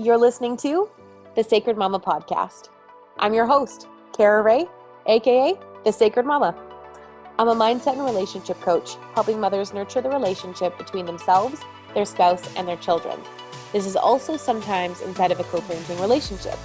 You're listening to the Sacred Mama Podcast. I'm your host, Kara Ray, aka the Sacred Mama. I'm a mindset and relationship coach, helping mothers nurture the relationship between themselves, their spouse, and their children. This is also sometimes inside of a co-parenting relationship.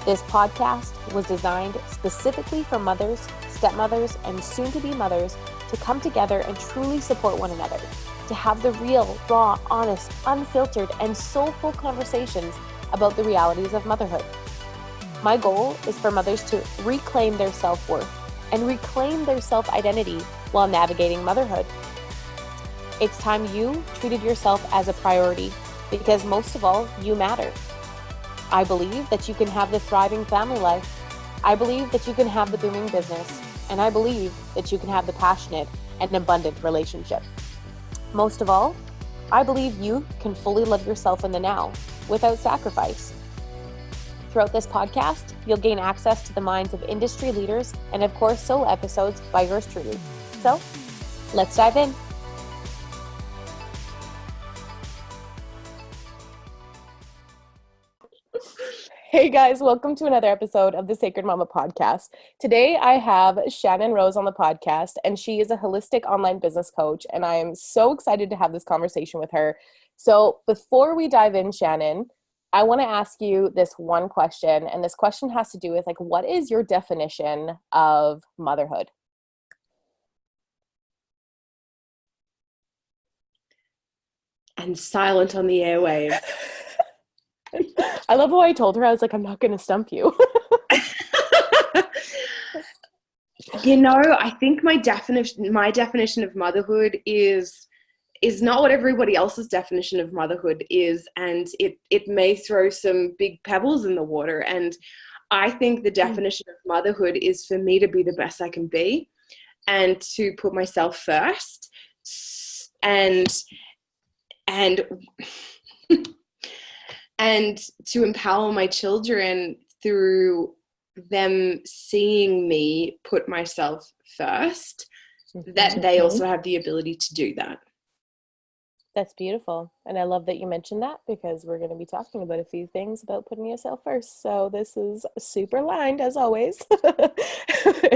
This podcast was designed specifically for mothers, stepmothers, and soon-to-be mothers to come together and truly support one another, to have the real, raw, honest, unfiltered, and soulful conversations about the realities of motherhood. My goal is for mothers to reclaim their self-worth and reclaim their self-identity while navigating motherhood. It's time you treated yourself as a priority because most of all, you matter. I believe that you can have the thriving family life. I believe that you can have the booming business. And I believe that you can have the passionate and abundant relationship. Most of all, I believe you can fully love yourself in the now without sacrifice. Throughout this podcast, you'll gain access to the minds of industry leaders and of course solo episodes by yours truly. So, let's dive in. Hey guys, welcome to another episode of the Sacred Mama Podcast. Today I have Shannon Rose on the podcast, and she is a holistic online business coach, and I am so excited to have this conversation with her. So before we dive in, Shannon, I want to ask you this one question, and this question has to do with what is your definition of motherhood? And silent on the airwaves. I love how I told her, I was like, I'm not going to stump you. I think my definition of motherhood is not what everybody else's definition of motherhood is, and it may throw some big pebbles in the water. And I think the definition of motherhood is for me to be the best I can be and to put myself first and and to empower my children through them seeing me put myself first, that they also have the ability to do that. That's beautiful. And I love that you mentioned that because we're going to be talking about a few things about putting yourself first. So this is super aligned as always.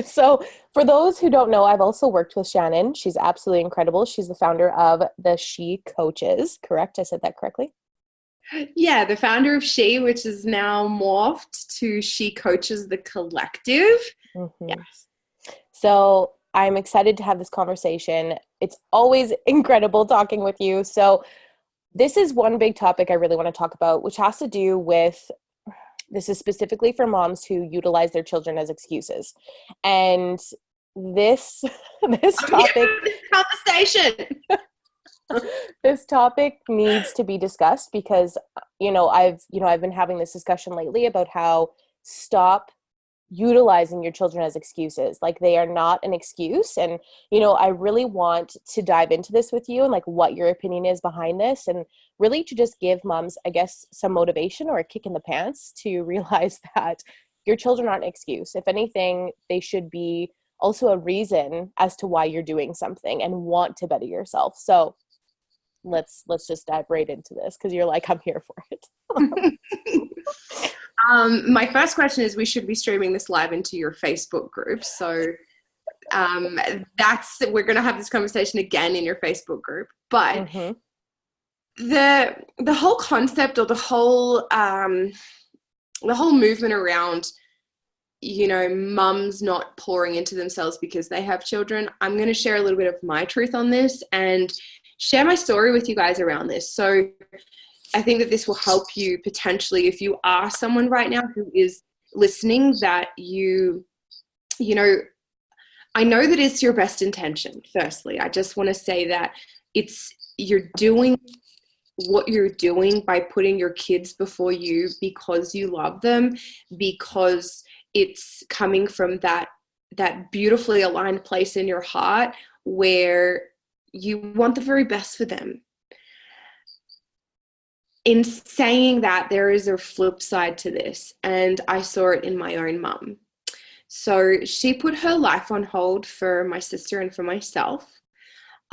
So for those who don't know, I've also worked with Shannon. She's absolutely incredible. She's the founder of the She Coaches, correct? I said that correctly? Yeah, the founder of She, which is now morphed to She Coaches the Collective. Mm-hmm. Yes. So I'm excited to have this conversation. It's always incredible talking with you. So this is one big topic I really want to talk about, which has to do with, this is specifically for moms who utilize their children as excuses. And this topic conversation. This topic needs to be discussed because, I've been having this discussion lately about how stop utilizing your children as excuses. They are not an excuse. And, I really want to dive into this with you and what your opinion is behind this, and really to just give moms, I guess, some motivation or a kick in the pants to realize that your children aren't an excuse. If anything, they should be also a reason as to why you're doing something and want to better yourself. So let's just dive right into this because you're like, I'm here for it. My first question is, we should be streaming this live into your Facebook group. So we're going to have this conversation again in your Facebook group. But the whole concept, or the whole movement around, mums not pouring into themselves because they have children, I'm going to share a little bit of my truth on this and share my story with you guys around this. So I think that this will help you potentially, if you are someone right now who is listening, that I know that it's your best intention. Firstly, I just want to say that you're doing what you're doing by putting your kids before you because you love them, because it's coming from that beautifully aligned place in your heart where you want the very best for them. In saying that, there is a flip side to this, and I saw it in my own mum. So she put her life on hold for my sister and for myself.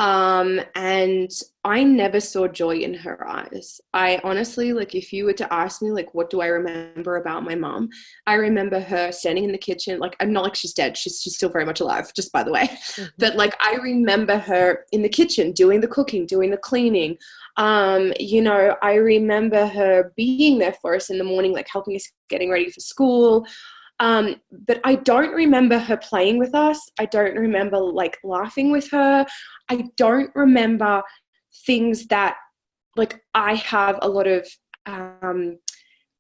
And I never saw joy in her eyes. I honestly, like, if you were to ask me, like, what do I remember about my mom? I remember her standing in the kitchen, like, I'm not like she's dead. She's still very much alive, just by the way. Mm-hmm. But like, I remember her in the kitchen, doing the cooking, doing the cleaning. I remember her being there for us in the morning, like helping us getting ready for school. But I don't remember her playing with us. I don't remember like laughing with her. I don't remember things that like I have a lot of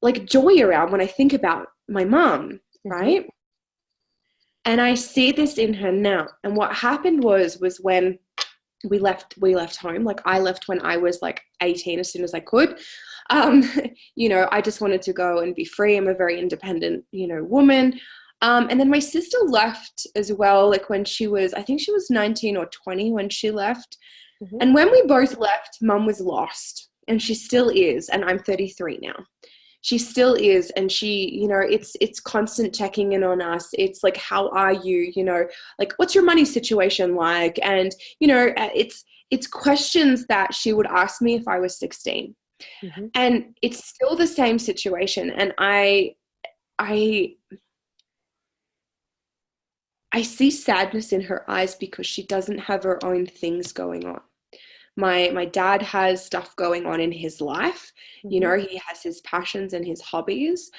like joy around when I think about my mom, right? And I see this in her now. And what happened was when we left home, like I left when I was like 18 as soon as I could. I just wanted to go and be free. I'm a very independent, woman. And then my sister left as well, like when I think she was 19 or 20 when she left. Mm-hmm. And when we both left, Mum was lost, and she still is. And I'm 33 now. She still is. And she, it's constant checking in on us. It's like, how are you? Like, what's your money situation like? And, it's questions that she would ask me if I was 16. Mm-hmm. And it's still the same situation. And I see sadness in her eyes because she doesn't have her own things going on. My dad has stuff going on in his life. Mm-hmm. He has his passions and his hobbies.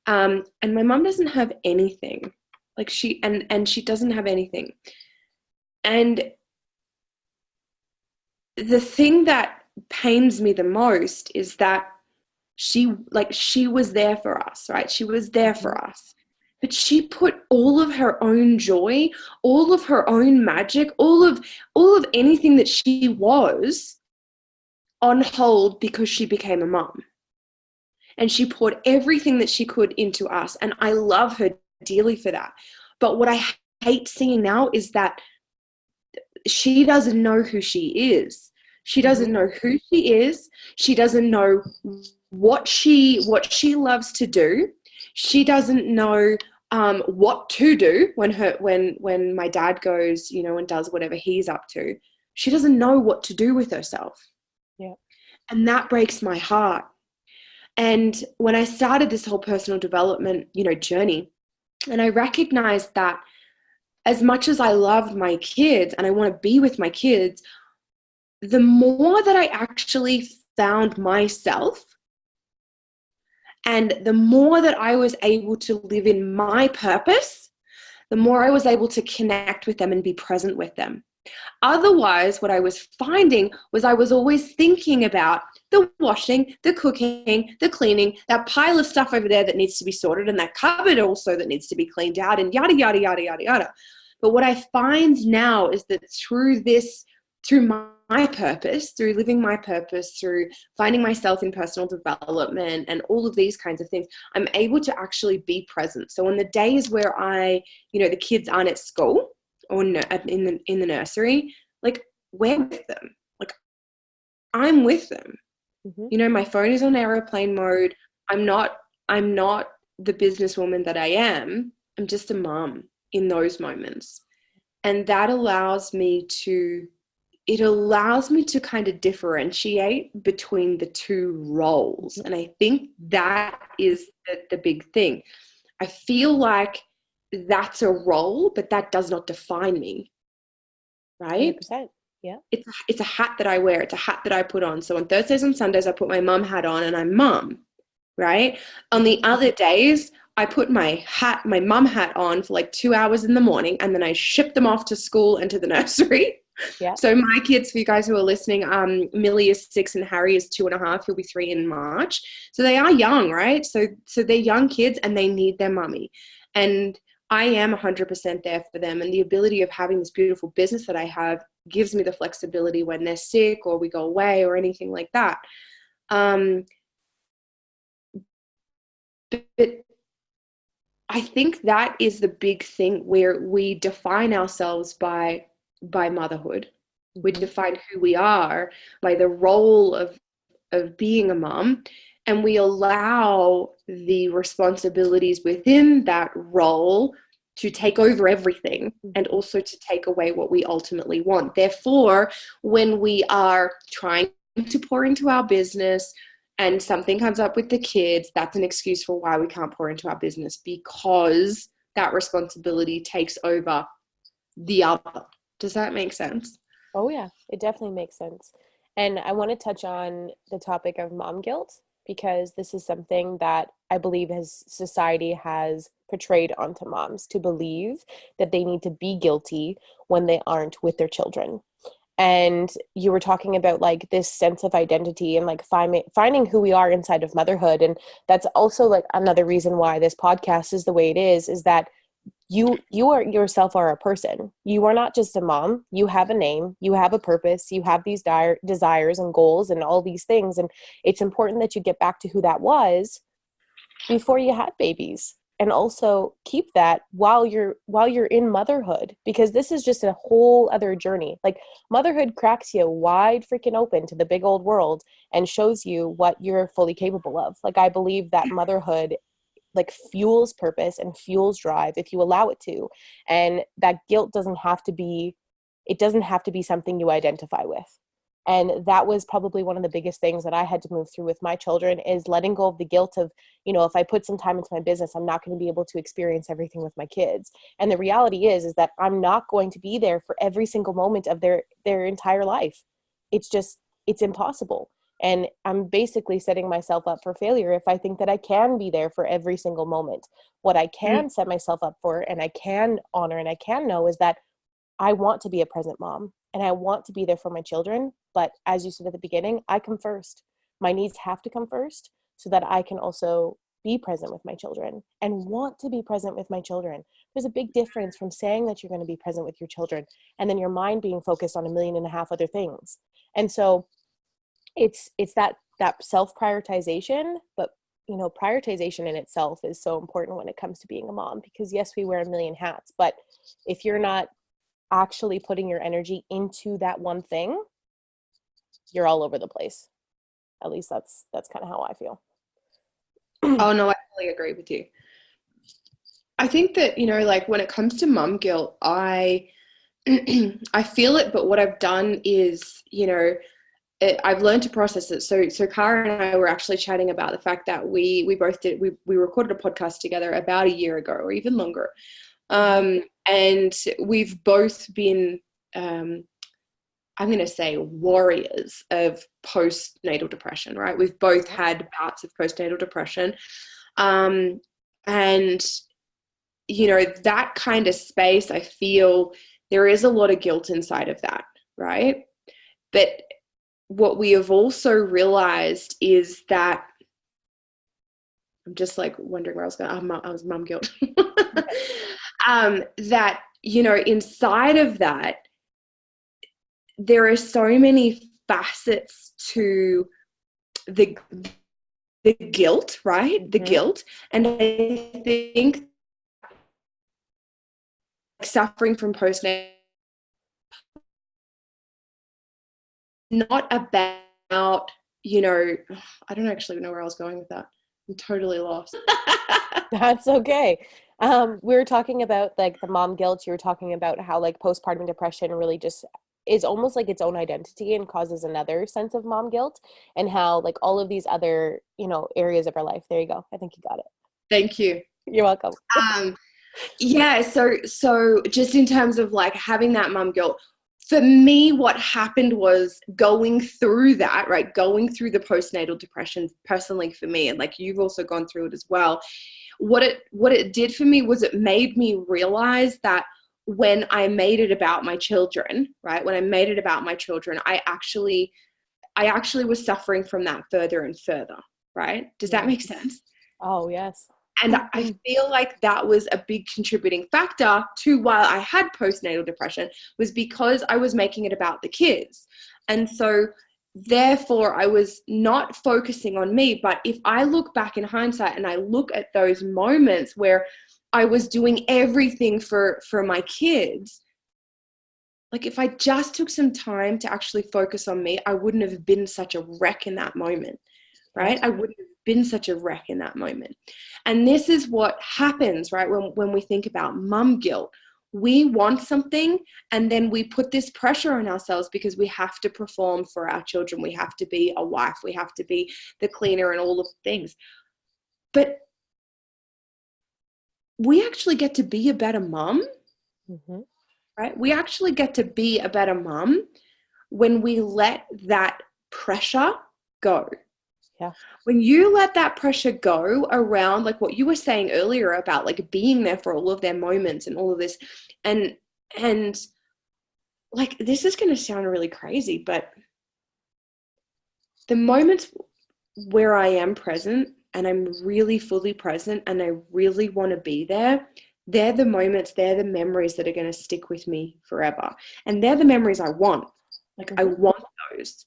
And my mom doesn't have anything. Like she doesn't have anything. And the thing that pains me the most is that she was there for us, right? She was there for us. But she put all of her own joy, all of her own magic, all of anything that she was on hold because she became a mom. And she poured everything that she could into us. And I love her dearly for that. But what I hate seeing now is that she doesn't know who she is. She doesn't know who she is. She doesn't know what she loves to do. She doesn't know what to do when my dad goes, and does whatever he's up to. She doesn't know what to do with herself. Yeah. And that breaks my heart. And when I started this whole personal development, journey, and I recognized that as much as I love my kids and I want to be with my kids, the more that I actually found myself and the more that I was able to live in my purpose, the more I was able to connect with them and be present with them. Otherwise, what I was finding was I was always thinking about the washing, the cooking, the cleaning, that pile of stuff over there that needs to be sorted, and that cupboard also that needs to be cleaned out, and yada, yada, yada, yada, yada. But what I find now is that through my purpose, through living my purpose, through finding myself in personal development and all of these kinds of things, I'm able to actually be present. So on the days where the kids aren't at school or in the nursery, like we're with them. Like I'm with them. Mm-hmm. My phone is on airplane mode. I'm not the businesswoman that I am. I'm just a mom in those moments. And that allows me to kind of differentiate between the two roles. And I think that is the big thing. I feel like that's a role, but that does not define me, right? 100%. Yeah. It's a hat that I wear. It's a hat that I put on. So on Thursdays and Sundays, I put my mum hat on and I'm mum, right? On the other days, I put my mum hat on for like 2 hours in the morning, and then I ship them off to school and to the nursery. Yeah. So my kids, for you guys who are listening, Millie is 6 and Harry is 2.5. He'll be 3 in March. So they are young, right? So they're young kids and they need their mummy. And I am 100% there for them. And the ability of having this beautiful business that I have gives me the flexibility when they're sick or we go away or anything like that. But I think that is the big thing where we define ourselves by motherhood. We define who we are by the role of being a mom, and we allow the responsibilities within that role to take over everything and also to take away what we ultimately want. Therefore, when we are trying to pour into our business and something comes up with the kids, that's an excuse for why we can't pour into our business, because that responsibility takes over the other. Does that make sense? Oh yeah, it definitely makes sense. And I want to touch on the topic of mom guilt, because this is something that I believe society has portrayed onto moms, to believe that they need to be guilty when they aren't with their children. And you were talking about like this sense of identity and like finding who we are inside of motherhood. And that's also like another reason why this podcast is the way it is that you are yourself are a person. You are not just a mom. You have a name, you have a purpose, you have these desires and goals and all these things. And it's important that you get back to who that was before you had babies. And also keep that while you're in motherhood, because this is just a whole other journey. Like motherhood cracks you wide freaking open to the big old world and shows you what you're fully capable of. Like I believe that motherhood like fuels purpose and fuels drive if you allow it to. And that guilt doesn't have to be something you identify with. And that was probably one of the biggest things that I had to move through with my children, is letting go of the guilt of, if I put some time into my business, I'm not going to be able to experience everything with my kids. And the reality is that I'm not going to be there for every single moment of their entire life. It's impossible. And I'm basically setting myself up for failure if I think that I can be there for every single moment. What I can set myself up for, and I can honor, and I can know, is that I want to be a present mom and I want to be there for my children. But as you said at the beginning, I come first. My needs have to come first so that I can also be present with my children and want to be present with my children. There's a big difference from saying that you're going to be present with your children and then your mind being focused on 1.5 million other things. And so it's that self-prioritization, but prioritization in itself is so important when it comes to being a mom, because yes, we wear 1 million hats, but if you're not actually putting your energy into that one thing, you're all over the place. At least that's kind of how I feel. Oh no, I totally agree with you. I think that, like when it comes to mom guilt, I feel it, but what I've done is, I've learned to process it. So Cara and I were actually chatting about the fact that we recorded a podcast together about 1 year ago or even longer. And we've both been, I'm going to say, warriors of postnatal depression, right? We've both had bouts of postnatal depression. And, that kind of space, I feel there is a lot of guilt inside of that, right? But what we have also realized is that, I'm just like wondering where I was going. I was mom guilt. That, inside of that, there are so many facets to the guilt, right? Mm-hmm. The guilt. And I think suffering from postnatal, not about, I don't actually know where I was going with that. I'm totally lost. That's okay. We were talking about like the mom guilt. You were talking about how like postpartum depression really just is almost like its own identity and causes another sense of mom guilt, and how like all of these other, areas of our life. There you go. I think you got it. Thank you. You're welcome. Yeah. So just in terms of like having that mom guilt, for me, what happened was going through that, right? Going through the postnatal depression personally for me, and like you've also gone through it as well. What it did for me was it made me realize that when I made it about my children, right? When I made it about my children, I actually was suffering from that further and further, right? Does that make sense? Oh, yes. And I feel like that was a big contributing factor to why I had postnatal depression, was because I was making it about the kids. And so therefore I was not focusing on me. But if I look back in hindsight and I look at those moments where I was doing everything for my kids, like if I just took some time to actually focus on me, I wouldn't have been such a wreck in that moment, right? I wouldn't have been such a wreck in that moment. And this is what happens, right? When we think about mum guilt, we want something and then we put this pressure on ourselves because we have to perform for our children. We have to be a wife. We have to be the cleaner and all of the things. But we actually get to be a better mum, right? We actually get to be a better mum when we let that pressure go. Yeah. When you let that pressure go around, like what you were saying earlier about like being there for all of their moments and all of this, and like, this is going to sound really crazy, but the moments where I am present and I'm really fully present and I really want to be there, they're the moments, they're the memories that are going to stick with me forever. And they're the memories I want. Like, I want those.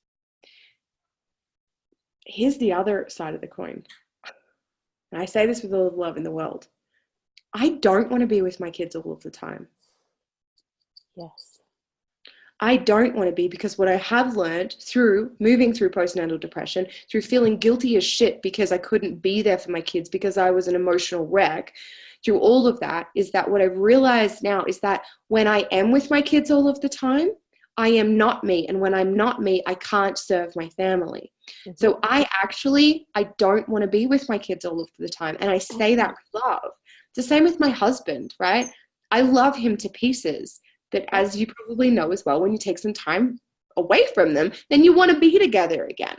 Here's the other side of the coin. And I say this with all the love in the world. I don't want to be with my kids all of the time. Yes. I don't want to be, because what I have learned through moving through postnatal depression, through feeling guilty as shit because I couldn't be there for my kids because I was an emotional wreck, through all of that, is that what I've realized now is that when I am with my kids all of the time, I am not me. And when I'm not me, I can't serve my family. So I don't want to be with my kids all of the time. And I say that with love. It's the same with my husband, right? I love him to pieces. But as you probably know as well, when you take some time away from them, then you want to be together again.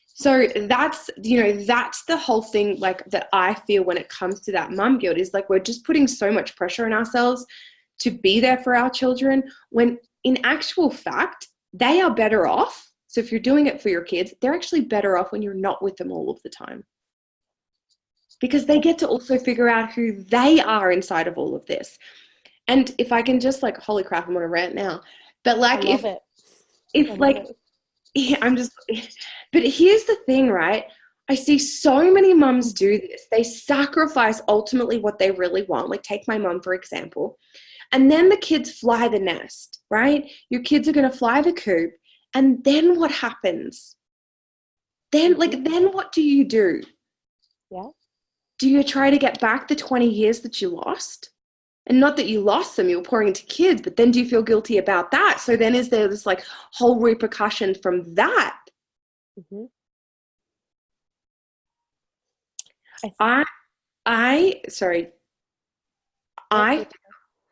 So that's the whole thing, like, that I feel when it comes to that mum guilt, is like, we're just putting so much pressure on ourselves to be there for our children, when in actual fact, they are better off. So if you're doing it for your kids, they're actually better off when you're not with them all of the time, because they get to also figure out who they are inside of all of this. And if I can just, like, holy crap, I'm on a rant now. But like, but here's the thing, right? I see so many mums do this. They sacrifice ultimately what they really want. Like, take my mum, for example. And then the kids fly the nest, right? Your kids are going to fly the coop. And then what happens? Then what do you do? Yeah. Do you try to get back the 20 years that you lost? And not that you lost them, you were pouring into kids, but then do you feel guilty about that? So then is there this, like, whole repercussion from that? I think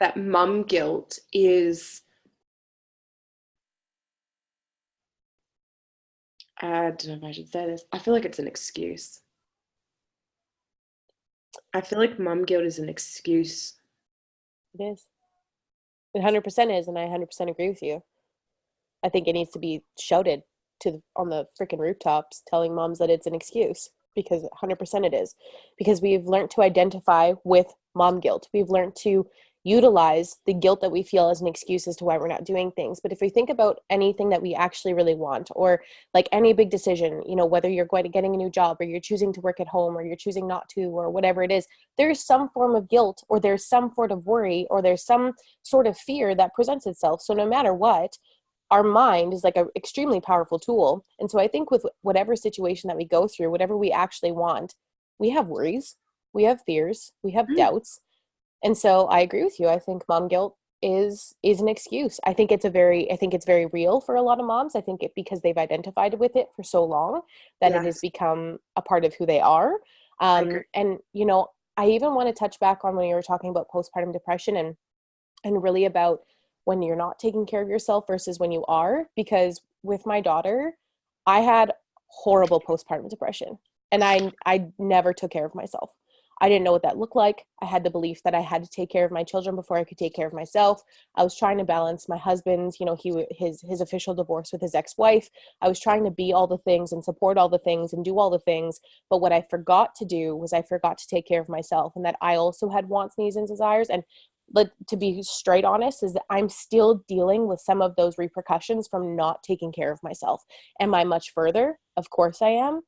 that mum guilt is, I don't know if I should say this, I feel like it's an excuse. I feel like mum guilt is an excuse. It is. It 100% is, and I 100% agree with you. I think it needs to be shouted on the freaking rooftops, telling moms that it's an excuse, because 100% it is. Because we've learned to identify with mom guilt. We've learned to utilize the guilt that we feel as an excuse as to why we're not doing things. But if we think about anything that we actually really want, or like any big decision, whether you're getting a new job, or you're choosing to work at home, or you're choosing not to, or whatever it is, there's some form of guilt, or there's some sort of worry, or there's some sort of fear that presents itself. So no matter what, our mind is like an extremely powerful tool. And so I think with whatever situation that we go through, whatever we actually want, we have worries, we have fears, we have doubts. And so I agree with you. I think mom guilt is an excuse. I think it's very real for a lot of moms. I think because they've identified with it for so long that it has become a part of who they are. And I even want to touch back on when you were talking about postpartum depression and really about when you're not taking care of yourself versus when you are. Because with my daughter, I had horrible postpartum depression, and I never took care of myself. I didn't know what that looked like. I had the belief that I had to take care of my children before I could take care of myself. I was trying to balance my husband's, his official divorce with his ex-wife. I was trying to be all the things and support all the things and do all the things. But what I forgot to do was I forgot to take care of myself, and that I also had wants, needs, and desires. And to be straight honest, is that I'm still dealing with some of those repercussions from not taking care of myself. Am I much further? Of course I am.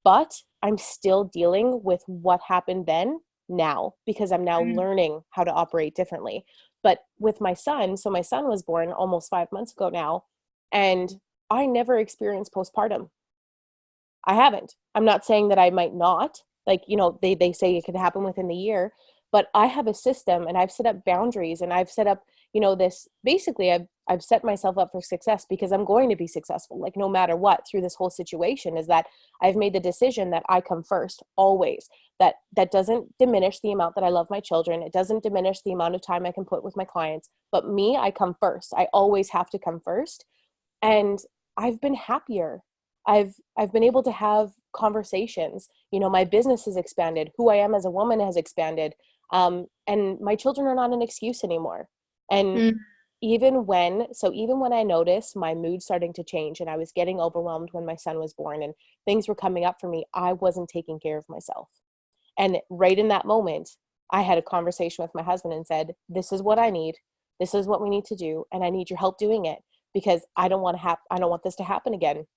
But I'm still dealing with what happened then now, because I'm now learning how to operate differently. But with my son, so my son was born almost 5 months ago now, and I never experienced postpartum. I haven't. I'm not saying that I might not. Like, you know, they say it could happen within the year, but I have a system and I've set up boundaries and I've set up, you know, this basically I've set myself up for success because I'm going to be successful, like no matter what through this whole situation, is that I've made the decision that I come first always. That doesn't diminish the amount that I love my children. It doesn't diminish the amount of time I can put with my clients, but me, I come first. I always have to come first. And I've been happier. I've been able to have conversations. You know, my business has expanded. Who I am as a woman has expanded. And my children are not an excuse anymore. And even when I noticed my mood starting to change and I was getting overwhelmed when my son was born and things were coming up for me, I wasn't taking care of myself. And right in that moment, I had a conversation with my husband and said, this is what I need. This is what we need to do. And I need your help doing it because I don't want this to happen again.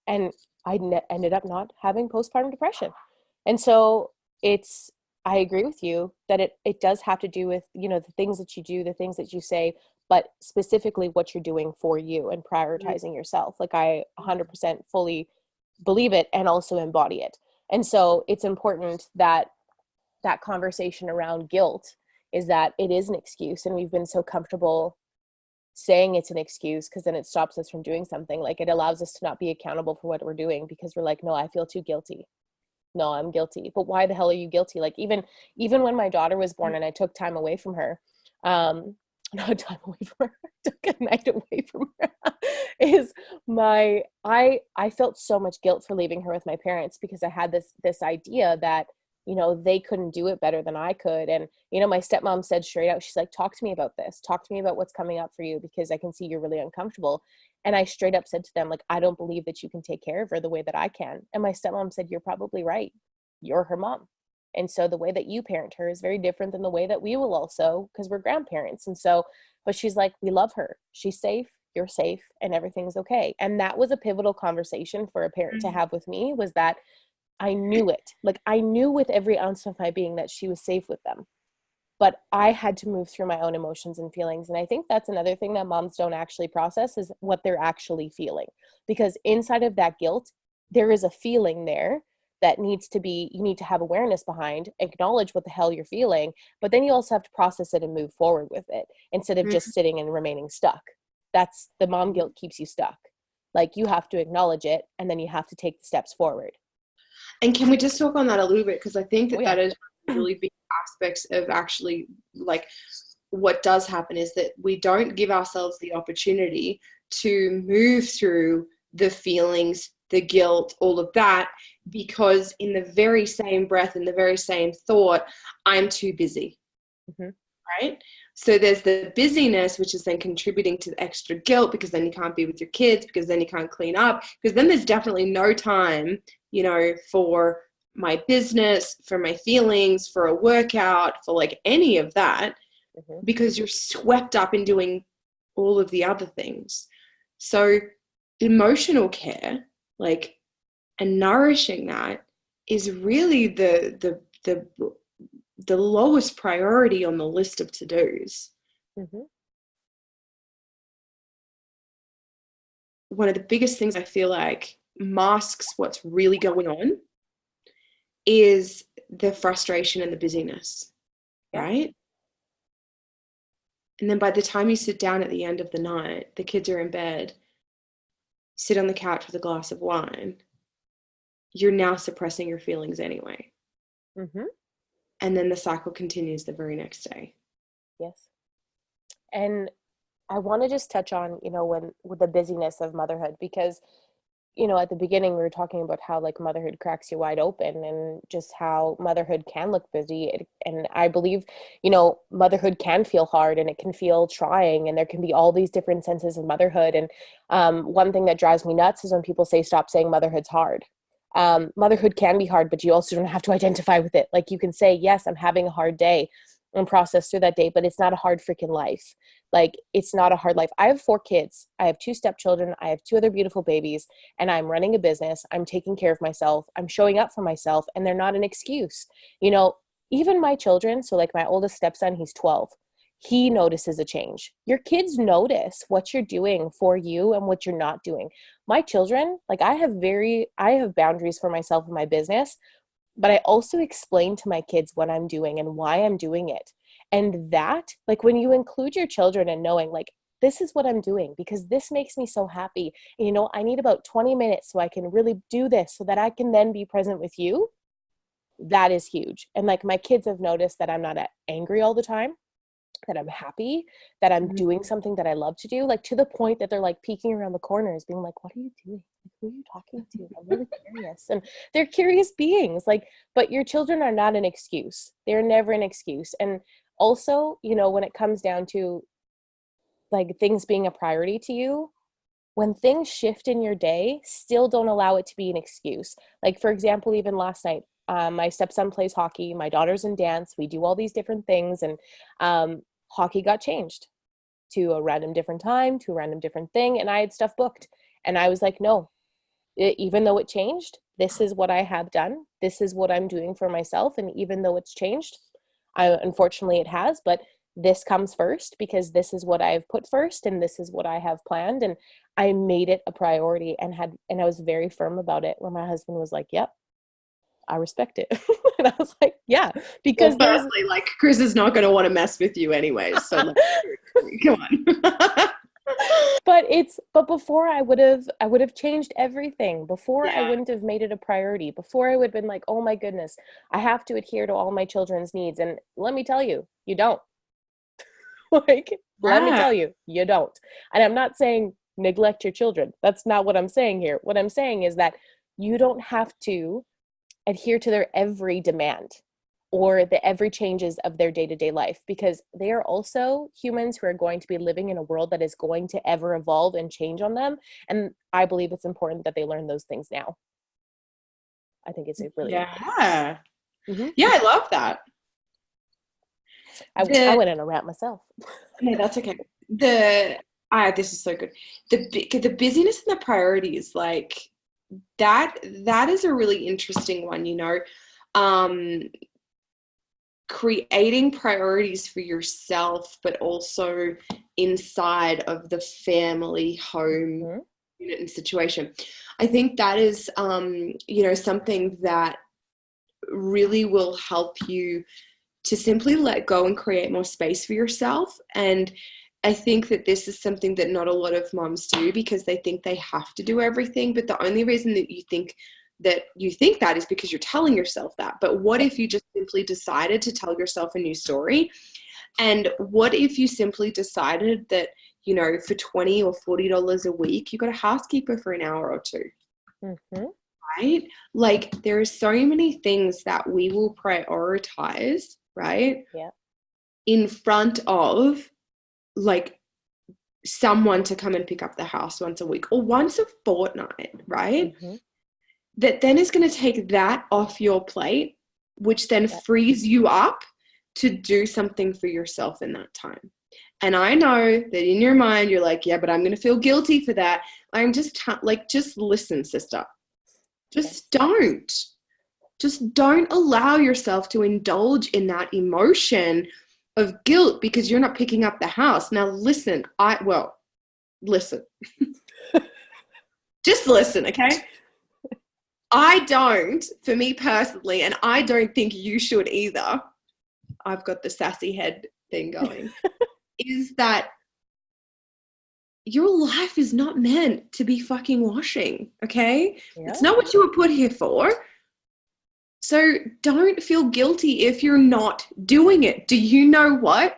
And I ended up not having postpartum depression. And so I agree with you that it does have to do with, you know, the things that you do, the things that you say, but specifically what you're doing for you and prioritizing yourself. Like I 100% fully believe it and also embody it. And so it's important that that conversation around guilt is that it is an excuse. And we've been so comfortable saying it's an excuse because then it stops us from doing something. Like it allows us to not be accountable for what we're doing because we're like, no, I feel too guilty. No, I'm guilty. But why the hell are you guilty? Like even when my daughter was born and I took time away from her, not time away from her, I took a night away from her, I felt so much guilt for leaving her with my parents because I had this idea that, you know, they couldn't do it better than I could. And, you know, my stepmom said straight out, she's like, talk to me about this. Talk to me about what's coming up for you because I can see you're really uncomfortable. And I straight up said to them, like, I don't believe that you can take care of her the way that I can. And my stepmom said, you're probably right. You're her mom. And so the way that you parent her is very different than the way that we will also, because we're grandparents. And so, but she's like, we love her. She's safe. You're safe and everything's okay. And that was a pivotal conversation for a parent to have with me, was that I knew it. Like I knew with every ounce of my being that she was safe with them. But I had to move through my own emotions and feelings. And I think that's another thing that moms don't actually process is what they're actually feeling. Because inside of that guilt, there is a feeling there that you need to have awareness behind, acknowledge what the hell you're feeling, but then you also have to process it and move forward with it instead of just sitting and remaining stuck. That's the mom guilt keeps you stuck. Like you have to acknowledge it and then you have to take the steps forward. And can we just talk on that a little bit? Because I think that is really big aspects of actually like what does happen is that we don't give ourselves the opportunity to move through the feelings, the guilt, all of that, because in the very same breath, in the very same thought, I'm too busy, right? So there's the busyness, which is then contributing to the extra guilt because then you can't be with your kids, because then you can't clean up, because then there's definitely no time, you know, for my business, for my feelings, for a workout, for like any of that, because you're swept up in doing all of the other things. So emotional care, like, and nourishing that is really the lowest priority on the list of to-dos. One of the biggest things I feel like masks what's really going on is the frustration and the busyness, right? And then by the time you sit down at the end of the night, the kids are in bed, sit on the couch with a glass of wine, you're now suppressing your feelings anyway. And then the cycle continues the very next day. Yes. And I want to just touch on, you know, with the busyness of motherhood, because, you know, at the beginning we were talking about how like motherhood cracks you wide open and just how motherhood can look busy. And I believe, you know, motherhood can feel hard and it can feel trying and there can be all these different senses of motherhood. And one thing that drives me nuts is when people say, stop saying motherhood's hard. Motherhood can be hard, but you also don't have to identify with it. Like you can say, yes, I'm having a hard day and process through that day, but it's not a hard freaking life. Like it's not a hard life. I have 4 kids. I have 2 stepchildren. I have 2 other beautiful babies and I'm running a business. I'm taking care of myself. I'm showing up for myself and they're not an excuse. You know, even my children. So like my oldest stepson, he's 12. he notices a change. Your kids notice what you're doing for you and what you're not doing. My children, like I have boundaries for myself and my business, but I also explain to my kids what I'm doing and why I'm doing it. And that, like when you include your children and knowing like, this is what I'm doing because this makes me so happy. And, you know, I need about 20 minutes so I can really do this so that I can then be present with you. That is huge. And like my kids have noticed that I'm not angry all the time, that I'm happy, that I'm doing something that I love to do, like to the point that they're like peeking around the corners being like, what are you doing? Like, who are you talking to? I'm really curious. And they're curious beings, like, but your children are not an excuse. They're never an excuse. And also, you know, when it comes down to like things being a priority to you, when things shift in your day, still don't allow it to be an excuse. Like, for example, even last night, my stepson plays hockey, my daughter's in dance, we do all these different things, and hockey got changed to a random different time, to a random different thing, and I had stuff booked. And I was like, no, even though it changed, this is what I have done. This is what I'm doing for myself. And even though it's changed, unfortunately it has, but this comes first because this is what I've put first and this is what I have planned. And I made it a priority and I was very firm about it, where my husband was like, yep, I respect it. And I was like, yeah, because well, firstly, like Chris is not going to want to mess with you anyway. So come on. But before I would have changed everything. Before I wouldn't have made it a priority. Before I would have been like, oh my goodness, I have to adhere to all my children's needs. And let me tell you, you don't. Like, let me tell you, you don't. And I'm not saying neglect your children. That's not what I'm saying here. What I'm saying is that you don't have to adhere to their every demand or the every changes of their day-to-day life, because they are also humans who are going to be living in a world that is going to ever evolve and change on them. And I believe it's important that they learn those things now. I think it's really important. Mm-hmm. Yeah, I love that. I went in a rant myself. No, that's okay. This is so good. The busyness and the priorities, like that is a really interesting one, you know. Creating priorities for yourself, but also inside of the family home unit and situation. I think that is, you know, something that really will help you to simply let go and create more space for yourself. And I think that this is something that not a lot of moms do because they think they have to do everything. But the only reason that you think that is because you're telling yourself that. But what if you just simply decided to tell yourself a new story? And what if you simply decided that, you know, for $20 or $40 a week, you got a housekeeper for an hour or two? Mm-hmm. Right? Like, there are so many things that we will prioritize, right? Yeah. In front of like someone to come and pick up the house once a week or once a fortnight, right? Mm-hmm. That then is going to take that off your plate, which then frees you up to do something for yourself in that time. And I know that in your mind, you're like, yeah, but I'm going to feel guilty for that. I'm just just listen, sister. Just don't allow yourself to indulge in that emotion of guilt because you're not picking up the house. Now, listen, listen. Just listen, okay? For me personally, and I don't think you should either, I've got the sassy head thing going, is that your life is not meant to be fucking washing, okay? Yeah. It's not what you were put here for. So don't feel guilty if you're not doing it. Do you know what?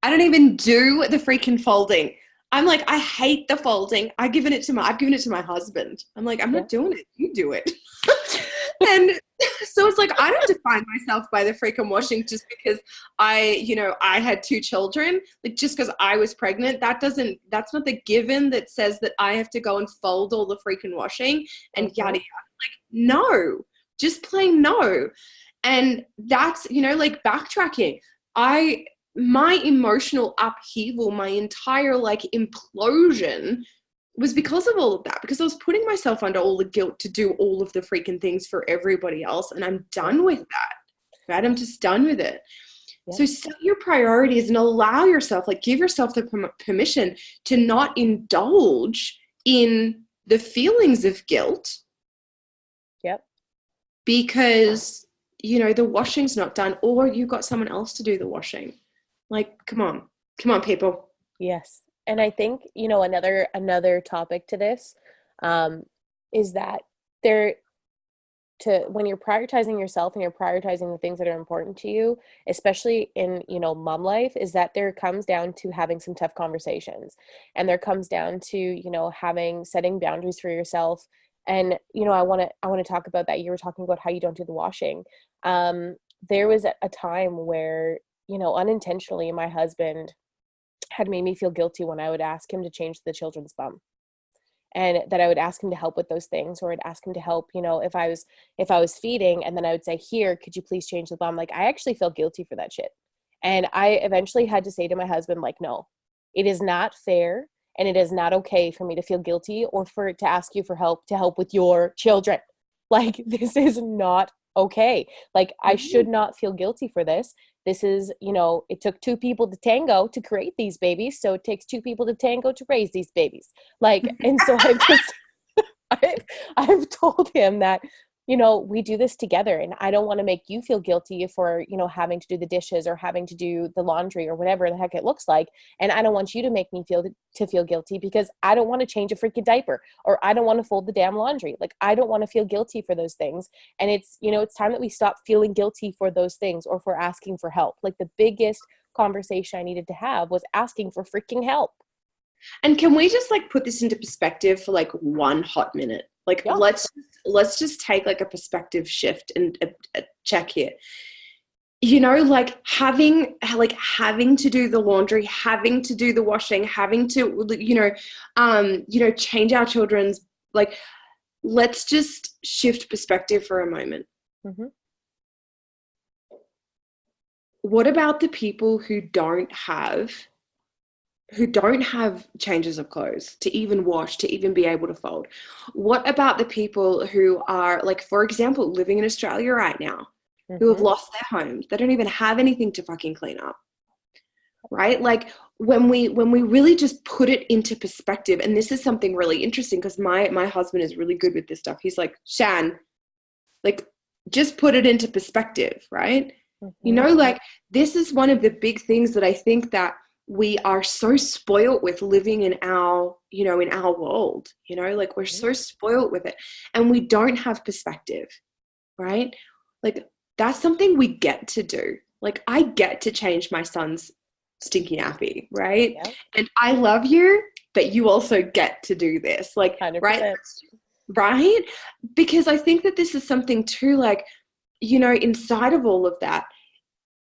I don't even do the freaking folding. I'm like, I hate the folding. I've given it to my husband. I'm like, I'm not doing it. You do it. And so it's like, I don't define myself by the freaking washing just because I had 2 children. Like, just because I was pregnant, that's not the given that says that I have to go and fold all the freaking washing and yada yada. Like, no, just plain no. And that's, like, backtracking. My emotional upheaval, my entire like implosion was because of all of that, because I was putting myself under all the guilt to do all of the freaking things for everybody else. And I'm done with that, right? I'm just done with it. So set your priorities and allow yourself, like give yourself the permission to not indulge in the feelings of guilt. Yep. Because, the washing's not done, or you've got someone else to do the washing. Like, come on, people. Yes. And I think, another topic to this is that when you're prioritizing yourself and you're prioritizing the things that are important to you, especially in, mom life, is that there comes down to having some tough conversations, and there comes down to, setting boundaries for yourself. And, I want to talk about that. You were talking about how you don't do the washing. There was a time where, unintentionally, my husband had made me feel guilty when I would ask him to change the children's bum. And that I would ask him to help with those things, or I'd ask him to help, if I was feeding, and then I would say, here, could you please change the bum? Like, I actually felt guilty for that shit. And I eventually had to say to my husband, like, no, it is not fair. And it is not okay for me to feel guilty or for it to ask you for help to help with your children. Like, this is not okay. Like, I should not feel guilty for this. This is, it took two people to tango to create these babies. So it takes two people to tango to raise these babies. Like, and so I've told him that, we do this together, and I don't want to make you feel guilty for, having to do the dishes or having to do the laundry or whatever the heck it looks like. And I don't want you to make me feel guilty because I don't want to change a freaking diaper, or I don't want to fold the damn laundry. Like, I don't want to feel guilty for those things. And it's, it's time that we stop feeling guilty for those things or for asking for help. Like, the biggest conversation I needed to have was asking for freaking help. And can we just put this into perspective for one hot minute? Let's just take a perspective shift and a check here. Having to do the laundry, having to do the washing, having to, change our children's, let's just shift perspective for a moment. Mm-hmm. What about the people who don't have changes of clothes to even wash, to even be able to fold? What about the people who are, for example, living in Australia right now, who have lost their homes? They don't even have anything to fucking clean up, right? When we really just put it into perspective, and this is something really interesting because my husband is really good with this stuff. He's like, Shan, just put it into perspective, right? This is one of the big things that I think that we are so spoiled with living in our, in our world, we're so spoiled with it, and we don't have perspective, right? That's something we get to do. I get to change my son's stinky nappy, right? Yeah. And I love you, but you also get to do this, 100%. Right? Because I think that this is something too, inside of all of that,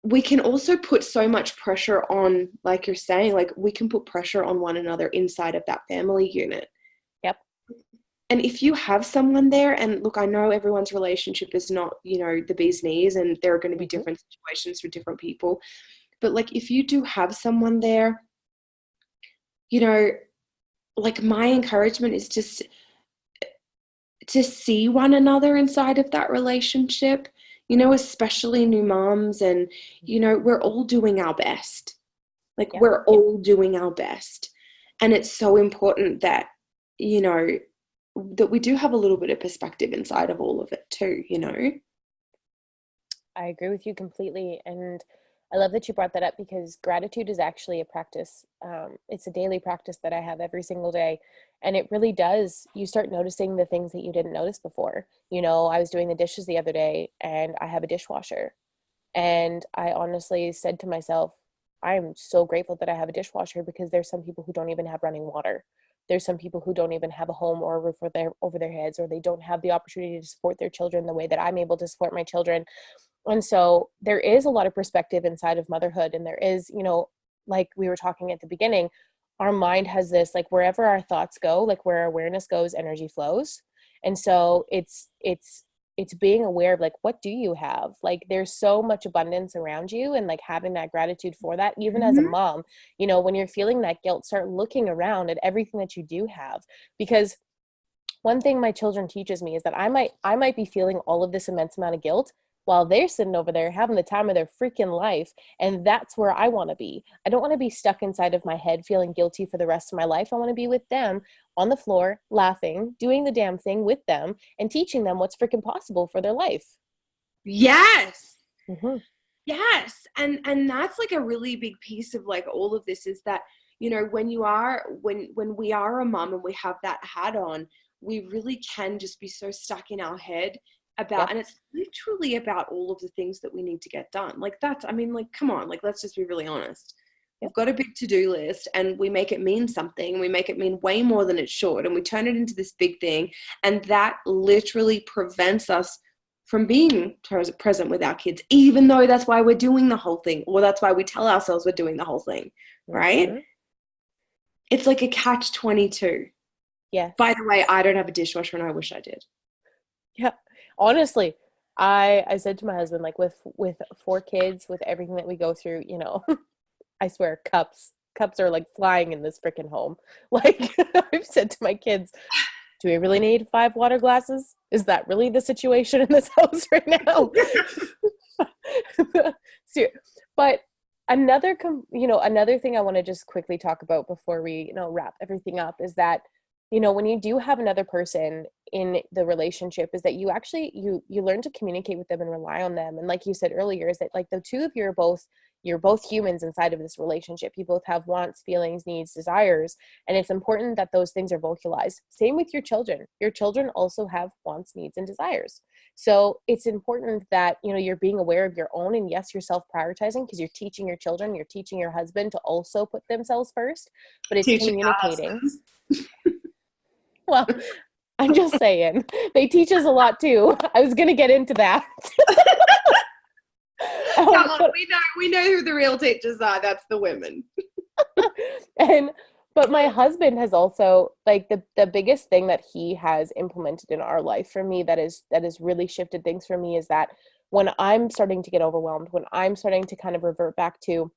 we can also put so much pressure on, like you're saying, we can put pressure on one another inside of that family unit. Yep. And if you have someone there, and look, I know everyone's relationship is not, the bee's knees, and there are going to be different situations for different people. But if you do have someone there, my encouragement is just to see one another inside of that relationship. Especially new moms, and, we're all doing our best. We're all doing our best. And it's so important that, that we do have a little bit of perspective inside of all of it too, I agree with you completely. And I love that you brought that up, because gratitude is actually a practice. It's a daily practice that I have every single day. And it really does. You start noticing the things that you didn't notice before. I was doing the dishes the other day, and I have a dishwasher. And I honestly said to myself, I'm so grateful that I have a dishwasher, because there's some people who don't even have running water. There's some people who don't even have a home or a roof over their heads, or they don't have the opportunity to support their children the way that I'm able to support my children. And so there is a lot of perspective inside of motherhood. And there is, like we were talking at the beginning, our mind has this, wherever our thoughts go, where our awareness goes, energy flows. And so it's being aware of what do you have? There's so much abundance around you, and having that gratitude for that, even as a mom, when you're feeling that guilt, start looking around at everything that you do have. Because one thing my children teaches me is that I might be feeling all of this immense amount of guilt while they're sitting over there having the time of their freaking life. And that's where I want to be. I don't want to be stuck inside of my head feeling guilty for the rest of my life. I want to be with them on the floor, laughing, doing the damn thing with them, and teaching them what's freaking possible for their life. Yes. Mm-hmm. Yes. And that's like a really big piece of like all of this is that, you know, when we are a mom and we have that hat on, we really can just be so stuck in our head about, and it's literally about all of the things that we need to get done. Like that's, I mean, like, come on, like, let's just be really honest. We've got a big to-do list and we make it mean something. We make it mean way more than it should. And we turn it into this big thing. And that literally prevents us from being present with our kids, even though that's why we're doing the whole thing, or that's why we tell ourselves we're doing the whole thing, right? Mm-hmm. It's like a catch-22. Yeah. By the way, I don't have a dishwasher and I wish I did. Yeah. Honestly, I said to my husband, like with 4 kids, with everything that we go through, you know, I swear cups are like flying in this freaking home. Like I've said to my kids, do we really need 5 water glasses? Is that really the situation in this house right now? But another thing I want to just quickly talk about before we, you know, wrap everything up is that, you know, when you do have another person in the relationship, is that you actually, you learn to communicate with them and rely on them. And like you said earlier, is that like the two of you are you're both humans inside of this relationship. You both have wants, feelings, needs, desires. And it's important that those things are vocalized. Same with your children. Your children also have wants, needs, and desires. So it's important that, you know, you're being aware of your own, and yes, you're self-prioritizing because you're teaching your children, you're teaching your husband to also put themselves first, but it's communicating. Well, I'm just saying, they teach us a lot too. I was going to get into that. Come on, we know who the real teachers are. That's the women. But my husband has also, like, the biggest thing that he has implemented in our life for me that has really shifted things for me is that when I'm starting to get overwhelmed, when I'm starting to kind of revert back to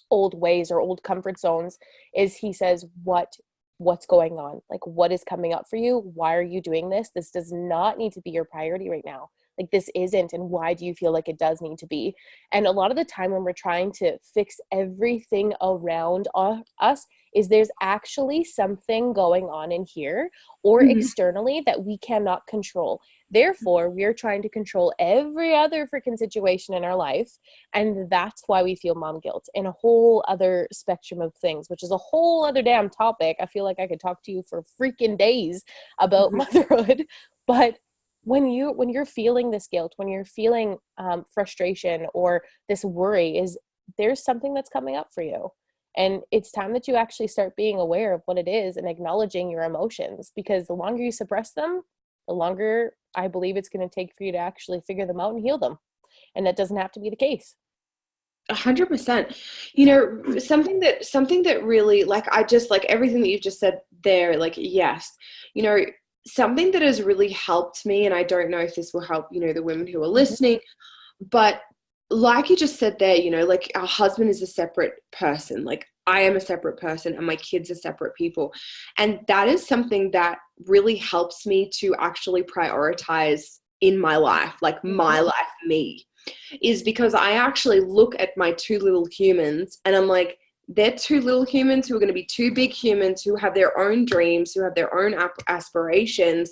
old ways or old comfort zones, is he says, what's going on? Like, what is coming up for you? Why are you doing this? This does not need to be your priority right now. Like, this isn't, and why do you feel like it does need to be? And a lot of the time when we're trying to fix everything around us, is there's actually something going on in here or externally that we cannot control. Therefore, we're trying to control every other freaking situation in our life. And that's why we feel mom guilt and a whole other spectrum of things, which is a whole other damn topic. I feel like I could talk to you for freaking days about motherhood. But when you're feeling this guilt, when you're feeling frustration or this worry, is there's something that's coming up for you. And it's time that you actually start being aware of what it is and acknowledging your emotions, because the longer you suppress them, the longer I believe it's going to take for you to actually figure them out and heal them. And that doesn't have to be the case. 100%. You know, something that really, like, I just, like, everything that you've just said there, like, yes, you know, something that has really helped me, and I don't know if this will help, you know, the women who are listening, but like you just said there, you know, like, our husband is a separate person. Like, I am a separate person and my kids are separate people. And that is something that really helps me to actually prioritize in my life, like my life, me, is because I actually look at my 2 little humans and I'm like, they're 2 little humans who are going to be 2 big humans who have their own dreams, who have their own aspirations.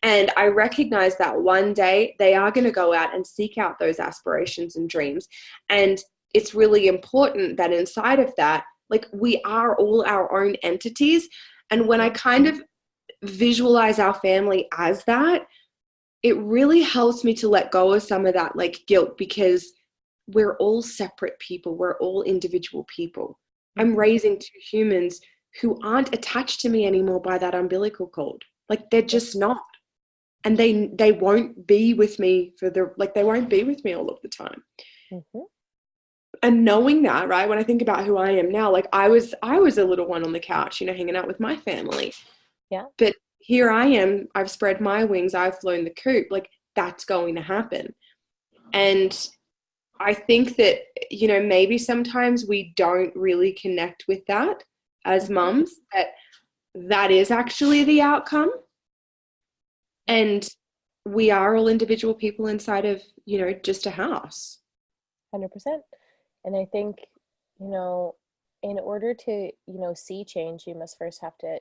And I recognize that one day they are going to go out and seek out those aspirations and dreams. And it's really important that inside of that, like, we are all our own entities. And when I kind of visualize our family as that, it really helps me to let go of some of that, like, guilt, because we're all separate people. We're all individual people. I'm raising 2 humans who aren't attached to me anymore by that umbilical cord. Like, they're just not. And they won't be with me they won't be with me all of the time. And knowing that, right, when I think about who I am now, like, I was a little one on the couch, you know, hanging out with my family. Yeah. But here I am, I've spread my wings, I've flown the coop. Like, that's going to happen. And I think that, you know, maybe sometimes we don't really connect with that as mums, that is actually the outcome. And we are all individual people inside of, just a house. 100%. And I think, in order to, see change, you must first have to,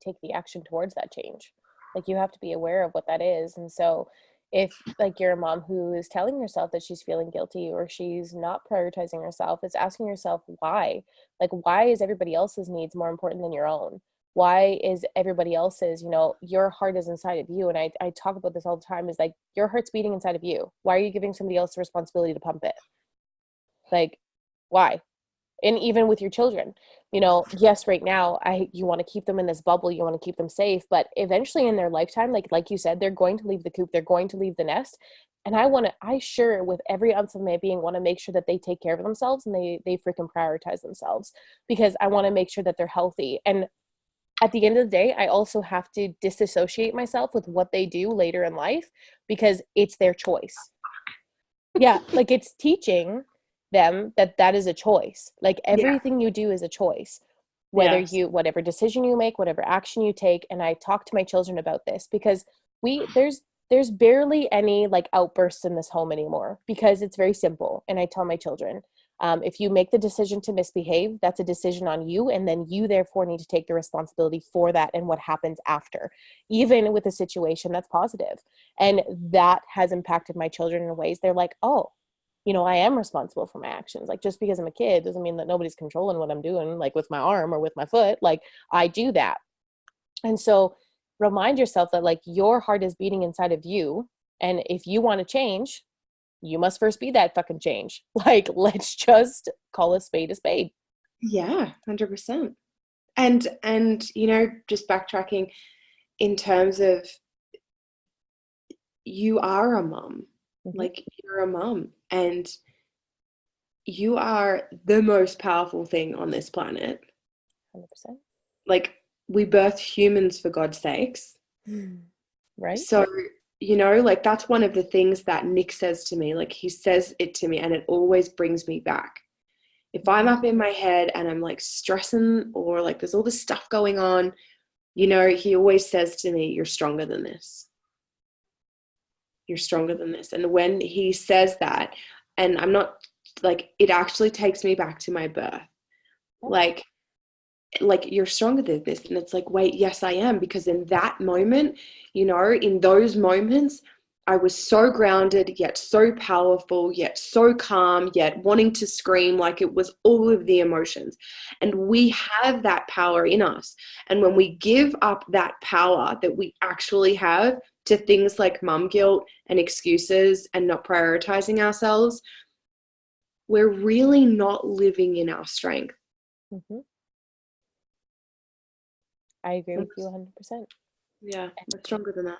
take the action towards that change. Like, you have to be aware of what that is. And so if, like, you're a mom who is telling herself that she's feeling guilty or she's not prioritizing herself, it's asking yourself why. Like, why is everybody else's needs more important than your own? Why is everybody else's, your heart is inside of you. And I talk about this all the time, is like, your heart's beating inside of you. Why are you giving somebody else the responsibility to pump it? Like, why? And even with your children, yes, right now, you want to keep them in this bubble, you want to keep them safe, but eventually in their lifetime, like you said, they're going to leave the coop, they're going to leave the nest. And I sure, with every ounce of my being, want to make sure that they take care of themselves and they freaking prioritize themselves, because I want to make sure that they're healthy. And at the end of the day, I also have to disassociate myself with what they do later in life, because it's their choice. Yeah, like, it's teaching them that is a choice. Like, everything you do is a choice, whatever decision you make, whatever action you take. And I talk to my children about this, because there's barely any, like, outbursts in this home anymore, because it's very simple. And I tell my children, if you make the decision to misbehave, that's a decision on you, and then you therefore need to take the responsibility for that and what happens after, even with a situation that's positive. And that has impacted my children in ways they're like, oh, I am responsible for my actions. Like, just because I'm a kid doesn't mean that nobody's controlling what I'm doing, like with my arm or with my foot. Like, I do that. And so remind yourself that, like, your heart is beating inside of you. And if you want to change, you must first be that fucking change. Like, let's just call a spade a spade. Yeah, 100%. And just backtracking in terms of, you are a mom. Like, you're a mom, and you are the most powerful thing on this planet. 100%. Like, we birth humans, for God's sakes. Right. So, like, that's one of the things that Nick says to me. Like, he says it to me, and it always brings me back. If I'm up in my head and I'm, like, stressing, or, like, there's all this stuff going on, he always says to me, you're stronger than this. You're stronger than this. And when he says that, and I'm not, like, it actually takes me back to my birth. Like, you're stronger than this. And it's like, wait, yes, I am. Because in that moment, in those moments, I was so grounded, yet so powerful, yet so calm, yet wanting to scream. Like, it was all of the emotions. And we have that power in us. And when we give up that power that we actually have to things like mum guilt and excuses and not prioritizing ourselves, we're really not living in our strength. I agree with you 100%. Yeah, we're stronger than that.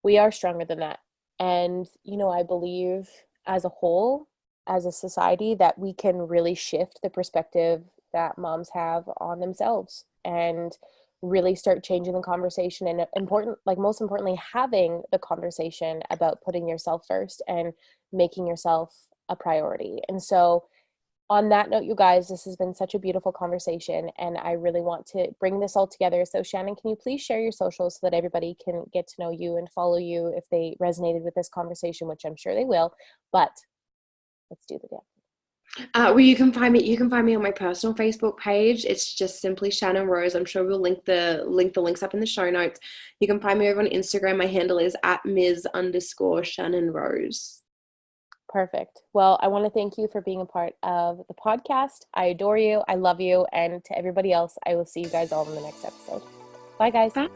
We are stronger than that. And, I believe as a whole, as a society, that we can really shift the perspective that moms have on themselves and really start changing the conversation, and most importantly, having the conversation about putting yourself first and making yourself a priority. And so, on that note, you guys, this has been such a beautiful conversation, and I really want to bring this all together. So, Shannon, can you please share your socials so that everybody can get to know you and follow you if they resonated with this conversation, which I'm sure they will. But let's do the dance. Well, you can find me on my personal Facebook page. It's just simply Shannon Rose. I'm sure we'll link the links up in the show notes. You can find me over on Instagram. My handle is @Ms_Shannon Rose. Perfect. Well, I want to thank you for being a part of the podcast. I adore you. I love you. And to everybody else, I will see you guys all in the next episode. Bye, guys. Bye.